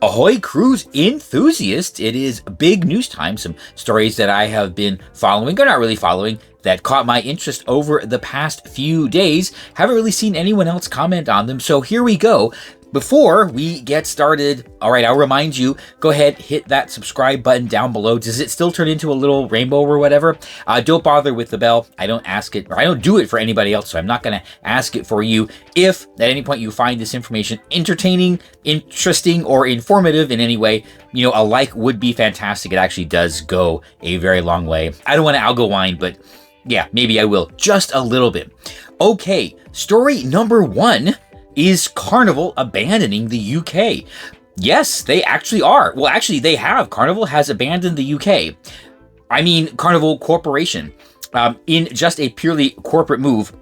Ahoy cruise enthusiast, it is big news time. Some stories that I have been following, or not really following, that caught my interest over the past few days. Haven't really seen anyone else comment on them, so here we go. Before we get started, all right, I'll remind you, go ahead, hit that subscribe button down below. Does it still turn into a little rainbow or whatever? Don't bother with the bell. I don't ask it, or I don't do it for anybody else, so I'm not going to ask it for you. If at any point you find this information entertaining, interesting, or informative in any way, a like would be fantastic. It actually does go a very long way. I don't want to algo whine, but yeah, maybe I will, just a little bit. Okay, story number 1. Is Carnival abandoning the UK? Yes, they actually are. Well, actually, they have. Carnival has abandoned the UK. I mean, Carnival Corporation. In just a purely corporate move,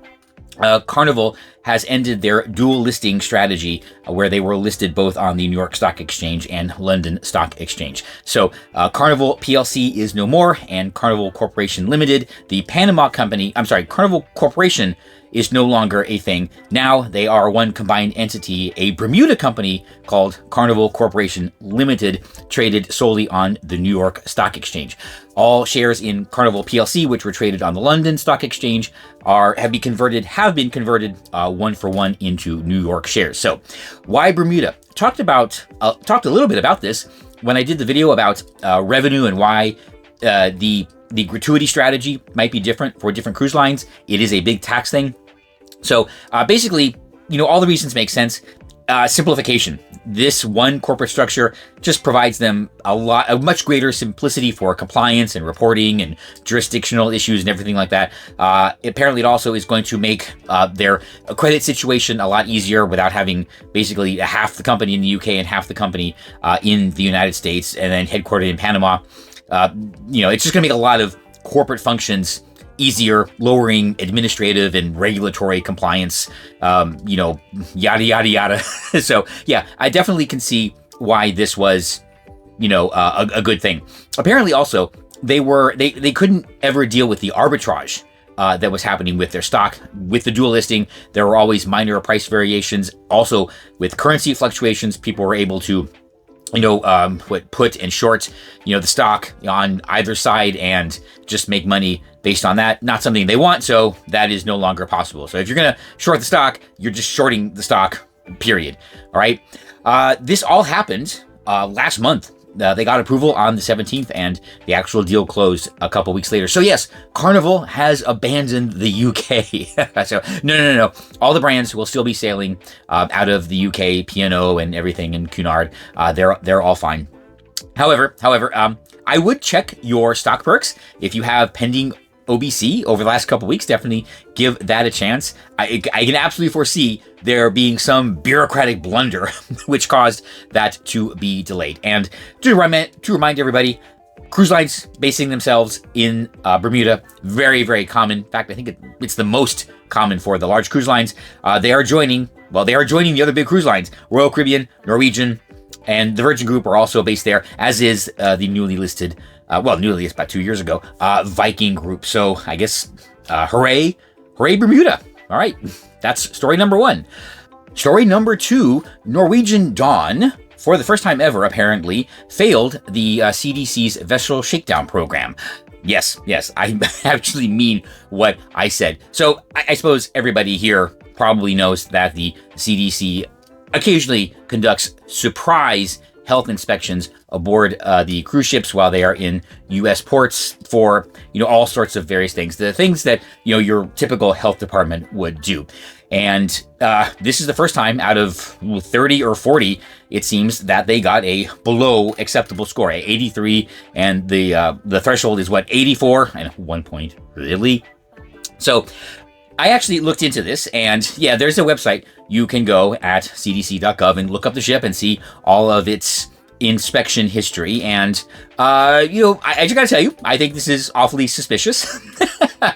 Carnival has ended their dual listing strategy where they were listed both on the New York Stock Exchange and London Stock Exchange. So Carnival PLC is no more, and Carnival Corporation Limited, the Panama company, Carnival Corporation is no longer a thing. Now they are one combined entity, a Bermuda company called Carnival Corporation Limited, traded solely on the New York Stock Exchange. All shares in Carnival PLC, which were traded on the London Stock Exchange, have been converted 1-for-1 into New York shares. So, why Bermuda? Talked a little bit about this when I did the video about revenue and why the gratuity strategy might be different for different cruise lines. It is a big tax thing. So basically, all the reasons make sense. Simplification. This one corporate structure just provides them a much greater simplicity for compliance and reporting and jurisdictional issues and everything like that. Apparently, it also is going to make their credit situation a lot easier without having basically half the company in the UK and half the company in the United States and then headquartered in Panama. It's just going to make a lot of corporate functions easier, lowering administrative and regulatory compliance, yada, yada, yada. So, yeah, I definitely can see why this was, a good thing. Apparently, also, they couldn't ever deal with the arbitrage that was happening with their stock. With the dual listing, there were always minor price variations. Also, with currency fluctuations, people were able to put and short, the stock on either side and just make money based on that. Not something they want, so that is no longer possible. So if you're going to short the stock, you're just shorting the stock, period. All right. This all happened last month. They got approval on the 17th, and the actual deal closed a couple weeks later. So yes, Carnival has abandoned the UK. So no. All the brands will still be sailing out of the UK, P&O and everything, and Cunard. They're all fine. However, I would check your stock perks if you have pending OBC over the last couple weeks. Definitely give that a chance. I can absolutely foresee there being some bureaucratic blunder which caused that to be delayed. And to remind everybody, cruise lines basing themselves in Bermuda, very, very common. In fact, I think it's the most common for the large cruise lines. They are joining the other big cruise lines. Royal Caribbean, Norwegian, and the Virgin Group are also based there, as is the newly listed, it's about 2 years ago, Viking Group. So I guess, hooray Bermuda. All right, that's story number 1. Story number 2, Norwegian Dawn, for the first time ever, apparently, failed the CDC's vessel shakedown program. Yes, I actually mean what I said. So I suppose everybody here probably knows that the CDC occasionally conducts surprise health inspections aboard the cruise ships while they are in U.S. ports for, all sorts of various things. The things that, your typical health department would do. And this is the first time out of 30 or 40, it seems, that they got a below acceptable score, a 83, and the threshold is 84, and 1 point, really? So I actually looked into this, and yeah, there's a website. You can go at cdc.gov and look up the ship and see all of its inspection history. And, I just gotta tell you, I think this is awfully suspicious,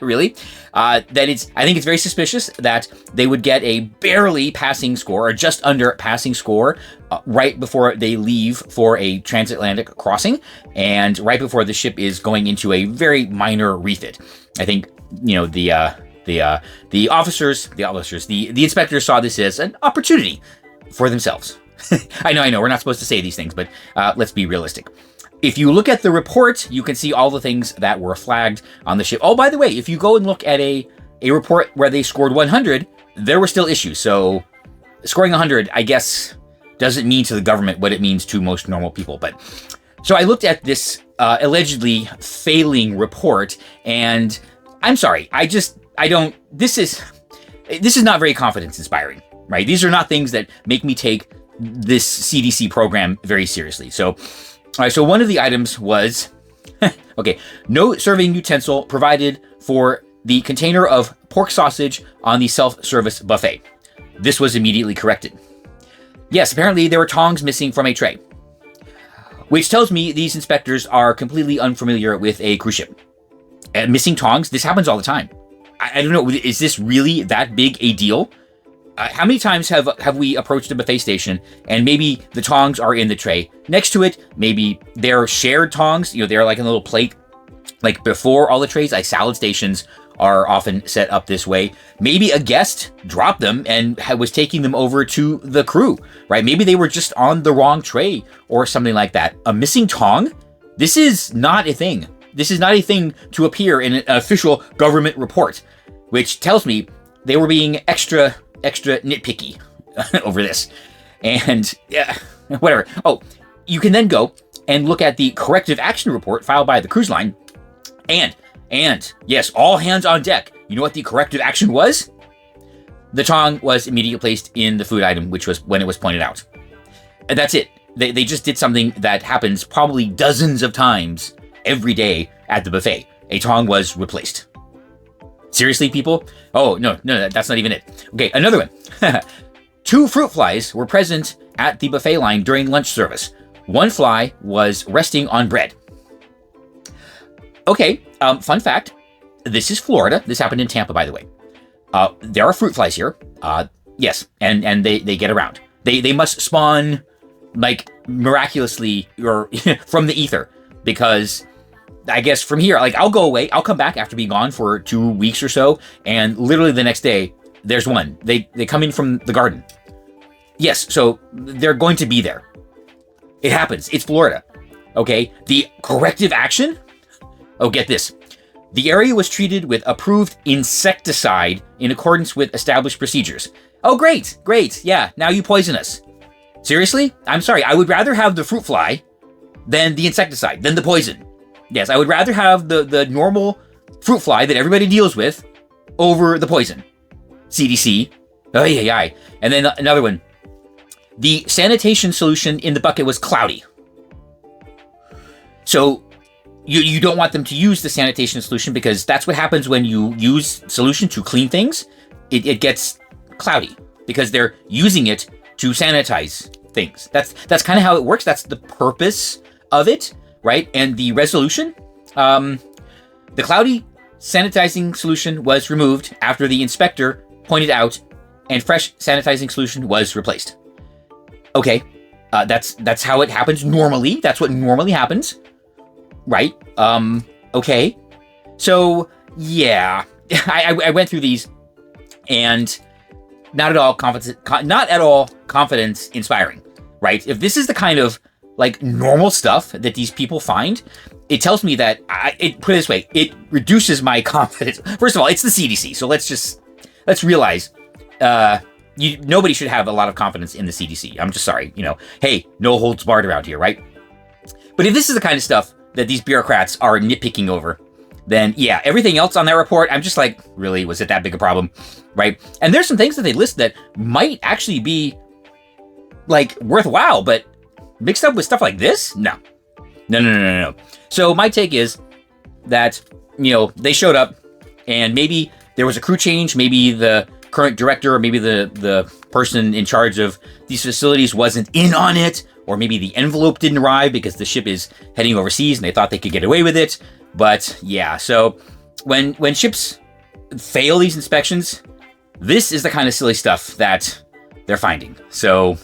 really. I think it's very suspicious that they would get a barely passing score, or just under passing score, right before they leave for a transatlantic crossing, and right before the ship is going into a very minor refit. I think, the inspectors saw this as an opportunity for themselves. I know, we're not supposed to say these things, but let's be realistic. If you look at the report, you can see all the things that were flagged on the ship. Oh, by the way, if you go and look at a report where they scored 100, there were still issues. So scoring 100, I guess, doesn't mean to the government what it means to most normal people. But so I looked at this allegedly failing report, and I'm sorry, this is not very confidence inspiring, right? These are not things that make me take this CDC program very seriously. So, all right, so one of the items was, okay, no serving utensil provided for the container of pork sausage on the self-service buffet. This was immediately corrected. Yes, apparently there were tongs missing from a tray, which tells me these inspectors are completely unfamiliar with a cruise ship. Missing tongs, this happens all the time. I don't know, is this really that big a deal? How many times have we approached a buffet station and maybe the tongs are in the tray next to it? Maybe they're shared tongs, they're like in a little plate, like before all the trays. Like salad stations are often set up this way. Maybe a guest dropped them and was taking them over to the crew, right? Maybe they were just on the wrong tray or something like that. A missing tong? This is not a thing. This is not a thing to appear in an official government report, which tells me they were being extra nitpicky over this. And yeah, whatever. Oh, you can then go and look at the corrective action report filed by the cruise line. And yes, all hands on deck. You know what the corrective action was? The tong was immediately placed in the food item, which was when it was pointed out. And that's it. They just did something that happens probably dozens of times every day at the buffet. A tong was replaced. Seriously, people? Oh, no, that's not even it. Okay, another one. 2 fruit flies were present at the buffet line during lunch service. 1 fly was resting on bread. Okay, fun fact. This is Florida. This happened in Tampa, by the way. There are fruit flies here. Yes, and they get around. They must spawn, like, miraculously or from the ether, because I guess from here, like, I'll go away. I'll come back after being gone for 2 weeks or so, and literally the next day, there's one. They come in from the garden. Yes, so they're going to be there. It happens. It's Florida. Okay, the corrective action? Oh, get this. The area was treated with approved insecticide in accordance with established procedures. Oh, great. Yeah, now you poison us. Seriously? I'm sorry. I would rather have the fruit fly than the insecticide, than the poison. Yes, I would rather have the normal fruit fly that everybody deals with over the poison. CDC. Oh, yeah. And then another one. The sanitation solution in the bucket was cloudy. So you don't want them to use the sanitation solution, because that's what happens when you use solution to clean things. It gets cloudy because they're using it to sanitize things. That's kind of how it works. That's the purpose of it, right? And the resolution, the cloudy sanitizing solution was removed after the inspector pointed out, and fresh sanitizing solution was replaced. Okay, that's how it happens normally. That's what normally happens. Right. Okay. So yeah, I went through these, and not at all confidence inspiring. Right. If this is the kind of like normal stuff that these people find, it tells me that put it this way, it reduces my confidence. First of all, it's the CDC, so let's realize nobody should have a lot of confidence in the CDC. I'm just sorry. Hey, no holds barred around here, right? But if this is the kind of stuff that these bureaucrats are nitpicking over, then yeah, everything else on that report, I'm just like, really, was it that big a problem, right? And there's some things that they list that might actually be like worthwhile, but mixed up with stuff like this? No. So my take is that, they showed up, and maybe there was a crew change, maybe the current director, or maybe the person in charge of these facilities wasn't in on it, or maybe the envelope didn't arrive because the ship is heading overseas and they thought they could get away with it. But yeah, so when ships fail these inspections, this is the kind of silly stuff that they're finding. So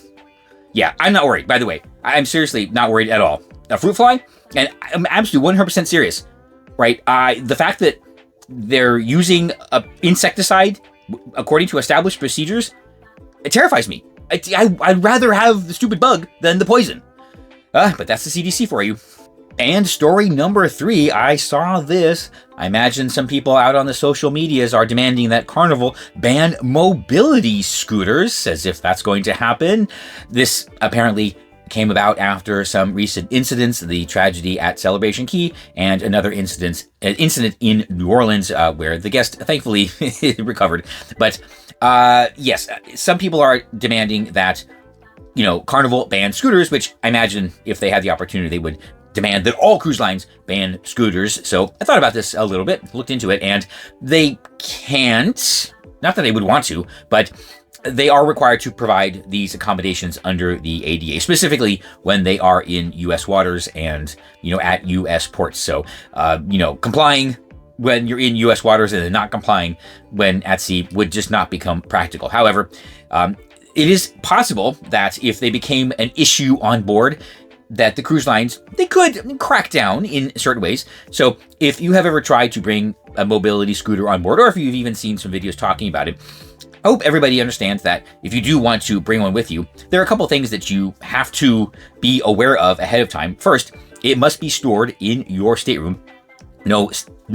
yeah, I'm not worried. By the way, I'm seriously not worried at all. A fruit fly, and I'm absolutely 100% serious, right? The fact that they're using insecticide according to established procedures, it terrifies me. I'd rather have the stupid bug than the poison. But that's the CDC for you. And story number 3, I saw this. I imagine some people out on the social medias are demanding that Carnival ban mobility scooters, as if that's going to happen. This apparently came about after some recent incidents, the tragedy at Celebration Key, and another incident in New Orleans, where the guest thankfully recovered. But yes, some people are demanding that, Carnival ban scooters, which I imagine if they had the opportunity, they would demand that all cruise lines ban scooters. So I thought about this a little bit, looked into it, and they can't, not that they would want to, but they are required to provide these accommodations under the ADA, specifically when they are in U.S. waters and, at U.S. ports. So, complying when you're in U.S. waters and then not complying when at sea would just not become practical. However, it is possible that if they became an issue on board, that the cruise lines, they could crack down in certain ways. So if you have ever tried to bring a mobility scooter on board, or if you've even seen some videos talking about it, I hope everybody understands that if you do want to bring one with you, there are a couple things that you have to be aware of ahead of time. First, it must be stored in your stateroom. No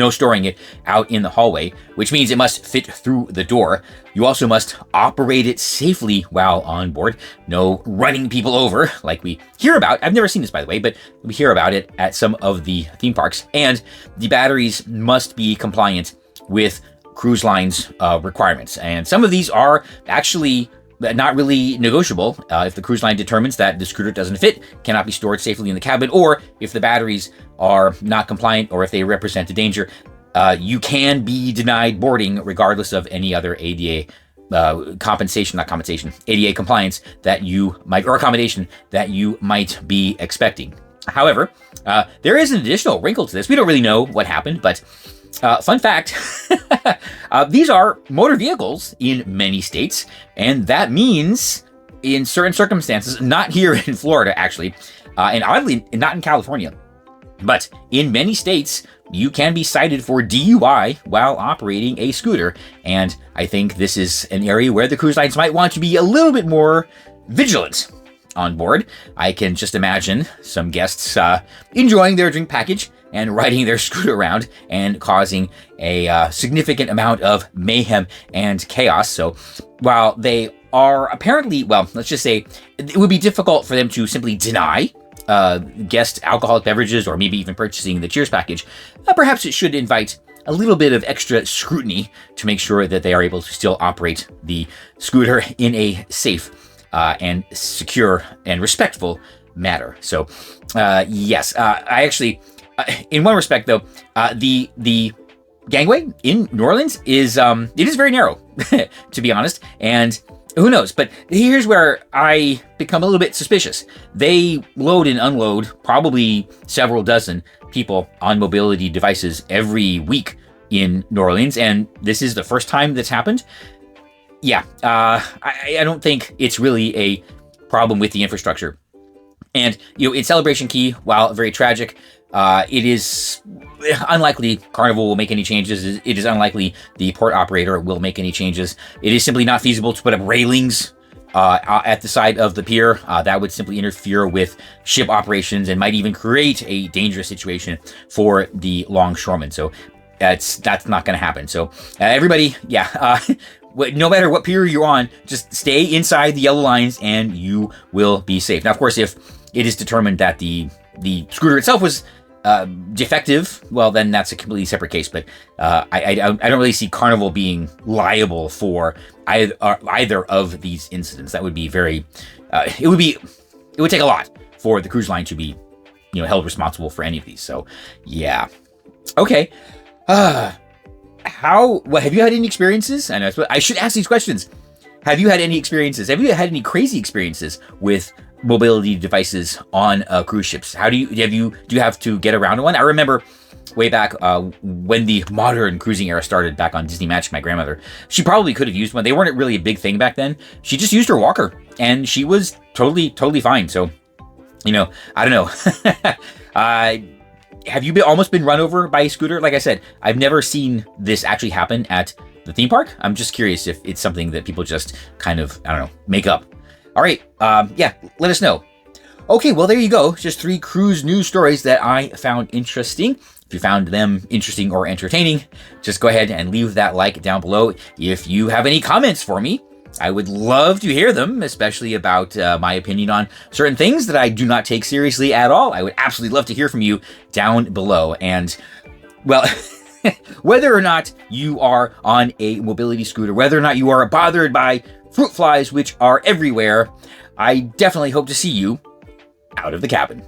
storing it out in the hallway, which means it must fit through the door. You also must operate it safely while on board. No running people over like we hear about. I've never seen this, by the way, but we hear about it at some of the theme parks. And the batteries must be compliant with cruise lines requirements. And some of these are actually not really negotiable. If the cruise line determines that the scooter doesn't fit, cannot be stored safely in the cabin, or if the batteries are not compliant, or if they represent a danger, you can be denied boarding regardless of any other ADA ADA compliance that you might, or accommodation that you might be expecting. However, there is an additional wrinkle to this. We don't really know what happened, but fun fact, these are motor vehicles in many states, and that means in certain circumstances, not here in Florida actually, and oddly not in California, but in many states, you can be cited for DUI while operating a scooter. And I think this is an area where the cruise lines might want to be a little bit more vigilant on board. I can just imagine some guests enjoying their drink package and riding their scooter around and causing a significant amount of mayhem and chaos. So while they are apparently, well, let's just say it would be difficult for them to simply deny guest alcoholic beverages or maybe even purchasing the Cheers package, perhaps it should invite a little bit of extra scrutiny to make sure that they are able to still operate the scooter in a safe and secure and respectful manner. So yes, I actually, in one respect though, the gangway in New Orleans is it is very narrow, to be honest, and who knows? But here's where I become a little bit suspicious. They load and unload probably several dozen people on mobility devices every week in New Orleans, and this is the first time that's happened. Yeah, I don't think it's really a problem with the infrastructure. And, in Celebration Key, while very tragic, it is unlikely Carnival will make any changes. It is unlikely the port operator will make any changes. It is simply not feasible to put up railings at the side of the pier. That would simply interfere with ship operations and might even create a dangerous situation for the longshoremen. So that's not going to happen. So everybody, yeah, no matter what pier you're on, just stay inside the yellow lines and you will be safe. Now, of course, if it is determined that the scooter itself was defective, well, then that's a completely separate case. But I don't really see Carnival being liable for either of these incidents. That would be very, it would take a lot for the cruise line to be, held responsible for any of these. So, yeah. Okay. Have you had any experiences? I know I should ask these questions. Have you had any experiences? Have you had any crazy experiences with mobility devices on cruise ships? Do you have to get around one? I remember way back when the modern cruising era started back on Disney Magic, my grandmother, she probably could have used one. They weren't really a big thing back then. She just used her walker and she was totally fine. So, I don't know. Have you almost been run over by a scooter? Like I said, I've never seen this actually happen at the theme park. I'm just curious if it's something that people just kind of, I don't know, make up. All right, yeah, let us know. Okay, well, there you go. Just 3 cruise news stories that I found interesting. If you found them interesting or entertaining, just go ahead and leave that like down below. If you have any comments for me, I would love to hear them, especially about my opinion on certain things that I do not take seriously at all. I would absolutely love to hear from you down below. And, well, whether or not you are on a mobility scooter, whether or not you are bothered by fruit flies, which are everywhere, I definitely hope to see you out of the cabin.